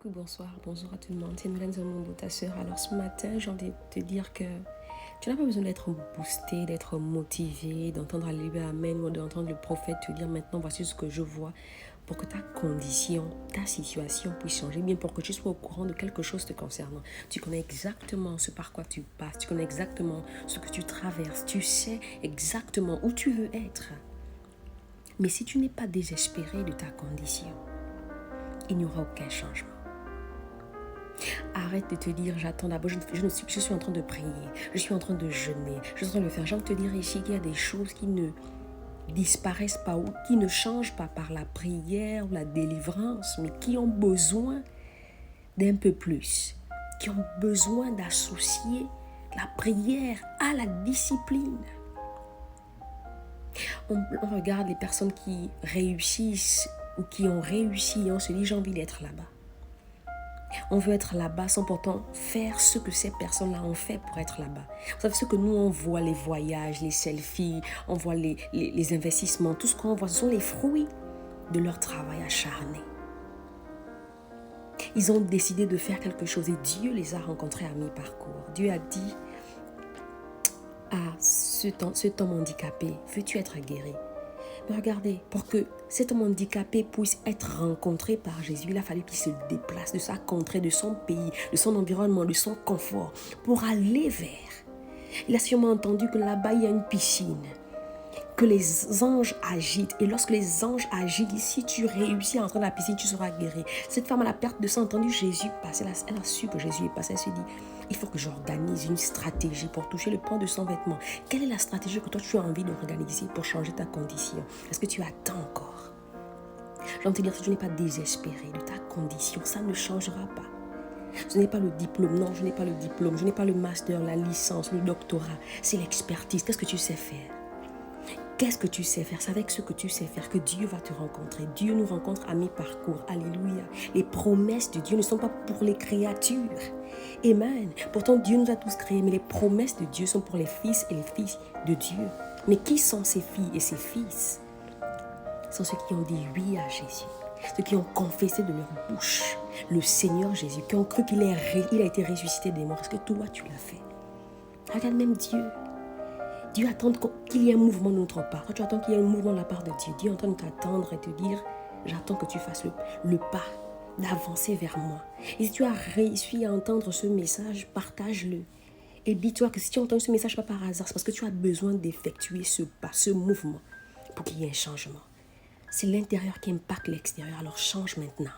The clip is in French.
Coucou, bonjour à tout le monde, c'est Lorenzo Mombo, ta sœur. Alors ce matin, j'ai envie de te dire que tu n'as pas besoin d'être boosté, d'être motivé, d'entendre Alléluia, Amen, ou d'entendre le prophète te dire maintenant voici ce que je vois pour que ta condition, ta situation puisse changer, bien pour que tu sois au courant de quelque chose te concernant. Tu connais exactement ce par quoi tu passes, tu connais exactement ce que tu traverses, tu sais exactement où tu veux être. Mais si tu n'es pas désespéré de ta condition, il n'y aura aucun changement. Arrête de te dire j'attends d'abord, je suis en train de prier, je suis en train de jeûner, je suis en train de le faire. J'ai envie de te dire ici qu'il y a des choses qui ne disparaissent pas ou qui ne changent pas par la prière ou la délivrance, mais qui ont besoin d'un peu plus, qui ont besoin d'associer la prière à la discipline. On regarde les personnes qui réussissent ou qui ont réussi et on se dit j'ai envie d'être là-bas. On veut être là-bas sans pourtant faire ce que ces personnes-là ont fait pour être là-bas. Vous savez ce que nous on voit, les voyages, les selfies, on voit les investissements, tout ce qu'on voit, ce sont les fruits de leur travail acharné. Ils ont décidé de faire quelque chose et Dieu les a rencontrés à mi-parcours. Dieu a dit à cet homme handicapé, veux-tu être guéri? Mais regardez, pour que cet homme handicapé puisse être rencontré par Jésus, il a fallu qu'il se déplace de sa contrée, de son pays, de son environnement, de son confort, pour aller vers. Il a sûrement entendu que là-bas, il y a une piscine, que les anges agitent. Et lorsque les anges agitent, si tu réussis à entrer dans la piscine, tu seras guéri. Cette femme, à la perte de sang, a entendu Jésus passer. Elle a su que Jésus est passé. Elle se dit, il faut que j'organise une stratégie pour toucher le pan de son vêtement. Quelle est la stratégie que toi, tu as envie d'organiser pour changer ta condition? Est-ce que tu attends encore? J'ai envie de te dire, si tu n'es pas désespéré de ta condition, ça ne changera pas. Je n'ai pas le diplôme, non, je n'ai pas le diplôme, je n'ai pas le master, la licence, le doctorat. C'est l'expertise. Qu'est-ce que tu sais faire? Qu'est-ce que tu sais faire? C'est avec ce que tu sais faire que Dieu va te rencontrer. Dieu nous rencontre à mi-parcours. Alléluia. Les promesses de Dieu ne sont pas pour les créatures. Amen. Pourtant, Dieu nous a tous créés, mais les promesses de Dieu sont pour les fils et les filles de Dieu. Mais qui sont ces filles et ces fils? Ce sont ceux qui ont dit oui à Jésus. Ceux qui ont confessé de leur bouche le Seigneur Jésus, qui ont cru qu'il a été ressuscité des morts. Est-ce que toi, tu l'as fait? Regarde même Dieu. Dieu attend qu'il y ait un mouvement de notre part. Quand tu attends qu'il y ait un mouvement de la part de Dieu, Dieu est en train de t'attendre et te dire, j'attends que tu fasses le pas d'avancer vers moi. Et si tu as réussi à entendre ce message, partage-le. Et dis-toi que si tu entends ce message pas par hasard, c'est parce que tu as besoin d'effectuer ce pas, ce mouvement, pour qu'il y ait un changement. C'est l'intérieur qui impacte l'extérieur, alors change maintenant.